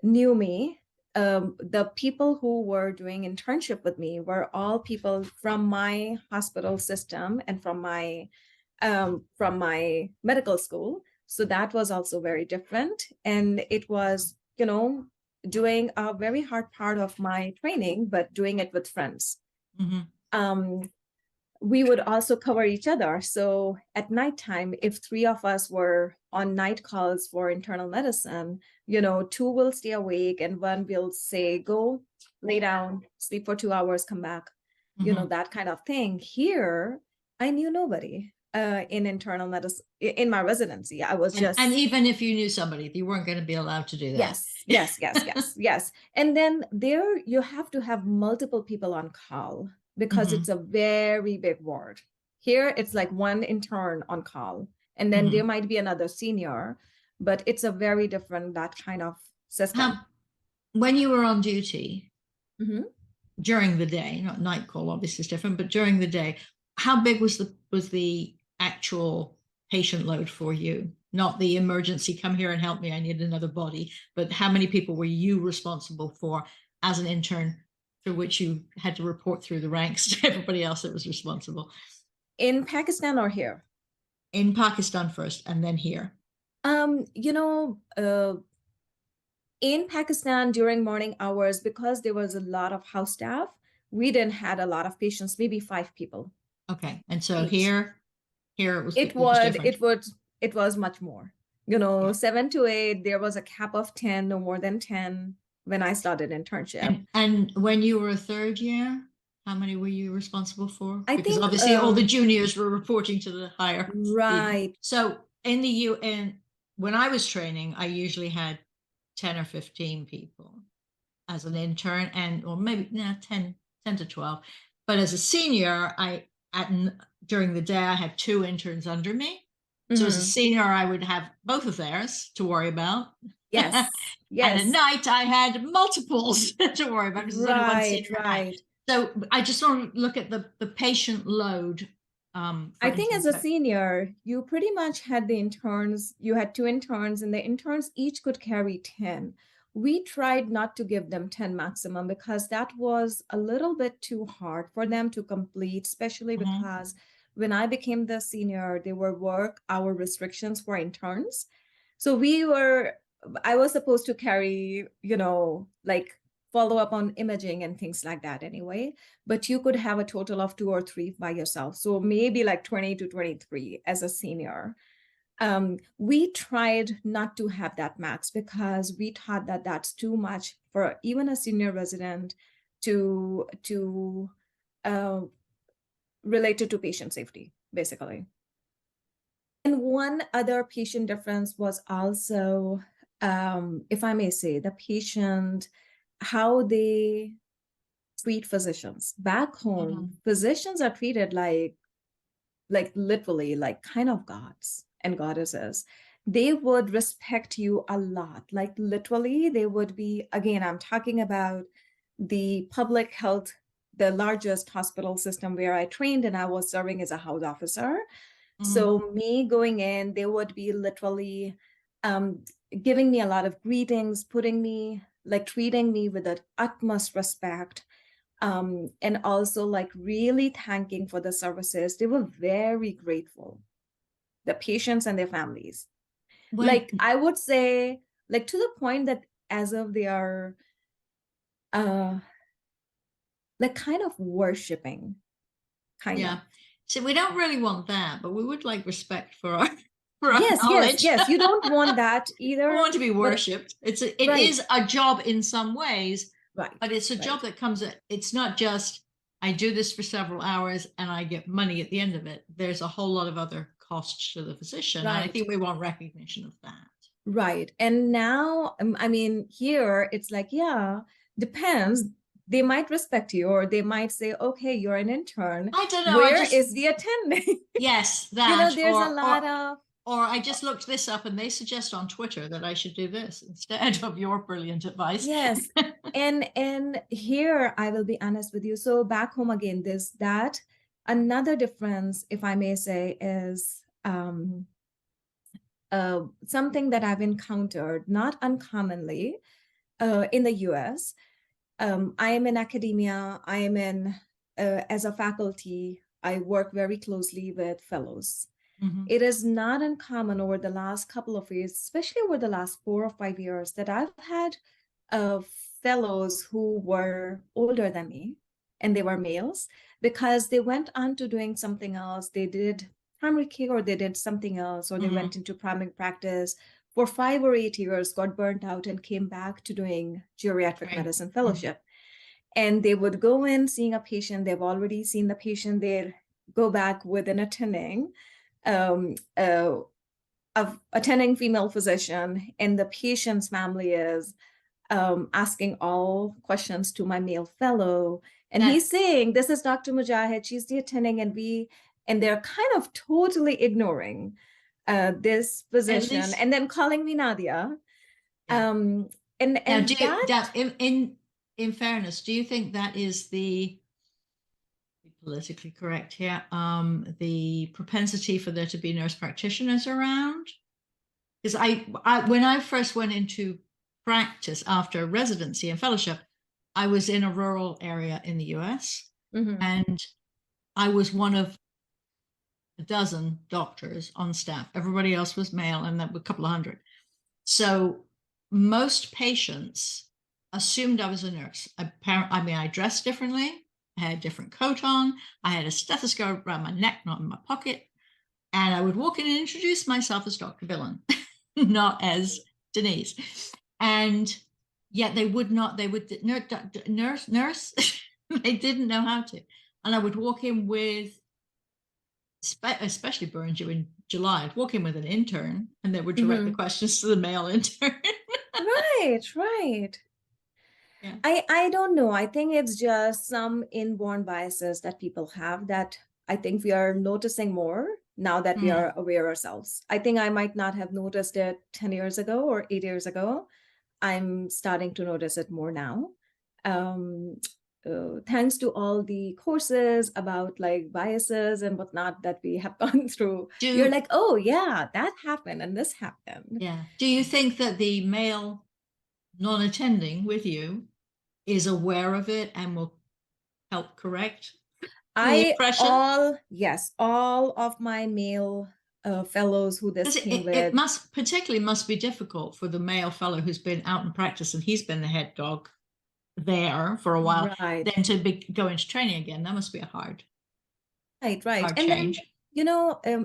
knew me. the people who were doing internship with me were all people from my hospital system and from my medical school. So that was also very different. And it was, doing a very hard part of my training, but doing it with friends. Mm-hmm. We would also cover each other. So at nighttime, if three of us were on night calls for internal medicine, two will stay awake and one will say, go lay down, sleep for 2 hours, come back, Mm-hmm. that kind of thing. Here, I knew nobody in internal medicine in my residency. I was And even if you knew somebody, you weren't going to be allowed to do that. Yes. And then there you have to have multiple people on call because Mm-hmm. it's a very big ward. Here it's like one intern on call, and then Mm-hmm. there might be another senior, but it's a very different that kind of system. When you were on duty Mhm. during the day, not night call, obviously is different, but during the day, how big was the actual patient load for you? Not the emergency, come here and help me, I need another body, but how many people were you responsible for as an intern, through which you had to report through the ranks to everybody else that was responsible? In Pakistan or here? In Pakistan first, and then here. Um, you know, uh, in Pakistan during morning hours, because there was a lot of house staff, we didn't had a lot of patients, maybe 5 people Okay, and so each. here It it was would, different. it would, it was much more. Yeah. 7 to 8, there was a cap of 10, no more than 10 when I started internship. And when you were a third year, how many were you responsible for? I Because think, obviously all the juniors were reporting to the higher people. right. So in the UN, when I was training, I usually had 10 or 15 people as an intern, and or maybe 10 to 12. But as a senior, during the day I had two interns under me. So as a Mhm. senior, I would have both of theirs to worry about. Yes, And at yes, night, I had multiples to worry about because there's only one right, senior at night. right. So I just want to look at the patient load I for think as interns. a senior, you pretty much had the interns, you had 2 interns, and the interns each could carry 10. We tried not to give them 10 maximum because that was a little bit too hard for them to complete, especially Mhm. because when I became the senior, there were work hour restrictions for interns. So I was supposed to carry, like follow up on imaging and things like that anyway, but you could have a total of 2 or 3 by yourself. So maybe like 20 to 23 as a senior. We tried not to have that max because we thought that that's too much for even a senior resident to related to patient safety, basically. And one other patient difference was also, if I may say, the patient, how they treat physicians. Back home, Mhm. physicians are treated like literally like kind of gods and goddesses. They would respect you a lot. Like literally, they would be, again, I'm talking about the public health, the largest hospital system where I trained and I was serving as a house officer. Mhm. So me going in, they would be literally um, giving me a lot of greetings, putting me like treating me with the utmost respect, and also like really thanking for the services. They were very grateful, the patients and their families. When Like I would say, like to the point that as of they are uh like kind of worshiping, kind of. Yeah. So we don't really want that, but we would like respect for our for our Yes, yes, knowledge. yes. You don't want that We either, want to be but worshipped. It right, is a job in some ways, right, but it's a job right, that comes at, it's not just I do this for several hours and I get money at the end of it. There's a whole lot of other costs to the physician. And I right. think we want recognition of that. Right. And now, I mean, here it's like, yeah, depends. They might respect you, or they might say, okay, you're an intern. I don't know. I Where just is the attending? yes, that There's a lot of, or I just looked this up and they suggest on Twitter that I should do this instead of your brilliant advice. yes. And here I will be honest with you. So back home again, there's that. Another difference, if I may say, is something that I've encountered, not uncommonly. in the US. I am in academia. I am in, as a faculty, I work very closely with fellows. Mhm. It is not uncommon over the last couple of years, especially over the last 4 or 5 years, that I've had fellows who were older than me, and they were males, because they went on to doing something else. They did primary care, or they did something else, or they Mhm. went into primary practice for 5 or 8 years, got burnt out, and came back to doing geriatric Right. medicine Mhm. fellowship. And they would go in seeing a patient. They've already seen the patient. They'd go back with an attending, um, uh, of attending female physician, and the patient's family is asking all questions to my male fellow, and That he's saying, "This is Dr. Mujahid. She's the attending," and they're kind of totally ignoring this at physician, least, and then calling me Nadia. yeah. Um, Now, do and you, that that in fairness, do you think that is the politically correct here? The propensity for there to be nurse practitioners around? Because when I first went into practice after residency and fellowship, I was in a rural area in the US, Mhm. and I was one of a dozen doctors on staff. Everybody else was male, and that was a couple of hundred. So most patients assumed I was a nurse. I mean, I dressed differently. I had a different coat on. I had a stethoscope around my neck, not in my pocket. And I would walk in and introduce myself as Dr. Billen, not as Denise. And yet they would not, they would, nurse, they didn't know how to. And I would walk in with, especially during July, I'd walk in with an intern and they would direct the Mhm. questions to the male intern. Right, right. Yeah. I don't know. I think it's just some inborn biases that people have that I think we are noticing more now that we Mm. are aware ourselves. I think I might not have noticed it 10 years ago or 8 years ago. I'm starting to notice it more now. Um, Thanks to all the courses about like biases and whatnot that we have gone through, you're Do like, oh yeah, that happened and this happened. Yeah. Do you think that the male non-attending with you is aware of it and will help correct the impression? Yes, all of my male fellows who this Because came it with, must particularly must be difficult for the male fellow who's been out in practice and he's been the head dog there for a while, right, then to go into training again. That must be a right. hard And then, change.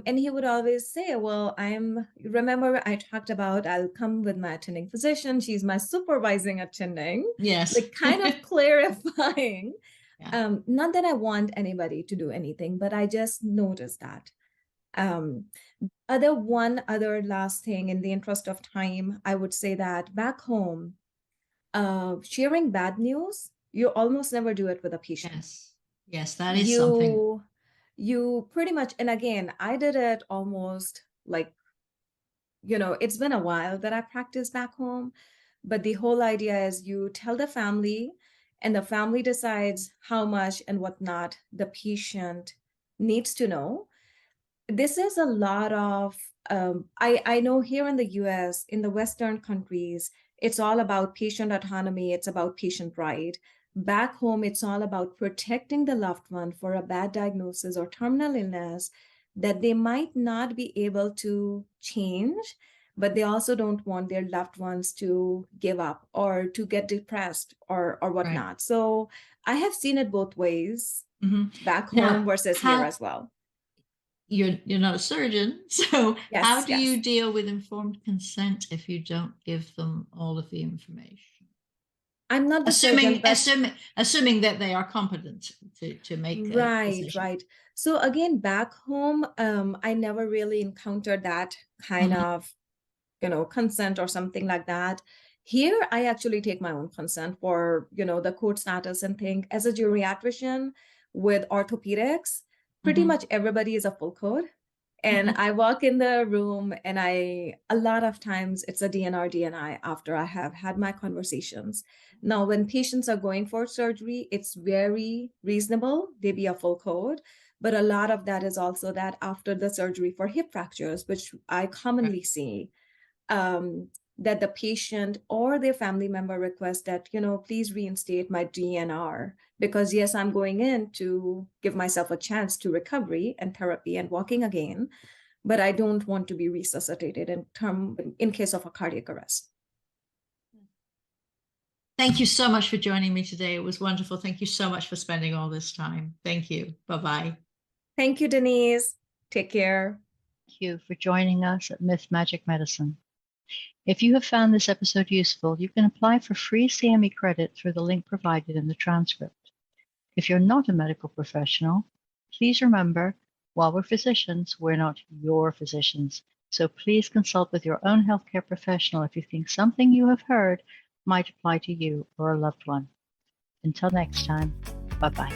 and he would always say, well, remember I talked about I'll come with my attending physician. She's my supervising attending, Yes. like kind of clarifying. Yeah. Not that I want anybody to do anything, but I just noticed that. Um, one other last thing in the interest of time, I would say that back home, sharing bad news, you almost never do it with a patient. Yes. Yes, that is something. You pretty much, and again, I did it almost like, it's been a while that I practiced back home, but the whole idea is you tell the family, and the family decides how much and whatnot the patient needs to know. This is a lot of I know here in the US, in the Western countries, it's all about patient autonomy, it's about patient right. Back home, it's all about protecting the loved one for a bad diagnosis or terminal illness that they might not be able to change, but they also don't want their loved ones to give up or to get depressed or Right. whatnot. So I have seen it both ways, Hmm. back home Now, versus here how as well. you're not a surgeon, so how Yes, do yes. you deal with informed consent if you don't give them all of the information? I'm not the surgeon, Assuming but assuming assuming that they are competent to make a right, decision. right. So again, back home, I never really encountered that kind Mhm. of, consent or something like that. Here, I actually take my own consent for, the code status and thing. As a geriatrician with orthopedics, pretty Mhm. much everybody is a full code. And Mhm. I walk in the room and a lot of times it's a DNR DNI after I have had my conversations. Now, when patients are going for surgery, it's very reasonable. They be a full code. But a lot of that is also that after the surgery for hip fractures, which I Right. commonly see, um, that the patient or their family member requests that, please reinstate my DNR, because yes, I'm going in to give myself a chance to recovery and therapy and walking again, but I don't want to be resuscitated in case of a cardiac arrest. Thank you so much for joining me today. It was wonderful. Thank you so much for spending all this time. Thank you. Bye-bye. Thank you, Denise. Take care. Thank you for joining us at Myth Magic Medicine. If you have found this episode useful, you can apply for free CME credit through the link provided in the transcript. If you're not a medical professional, please remember, while we're physicians, we're not your physicians. So please consult with your own healthcare professional if you think something you have heard might apply to you or a loved one. Until next time, bye-bye.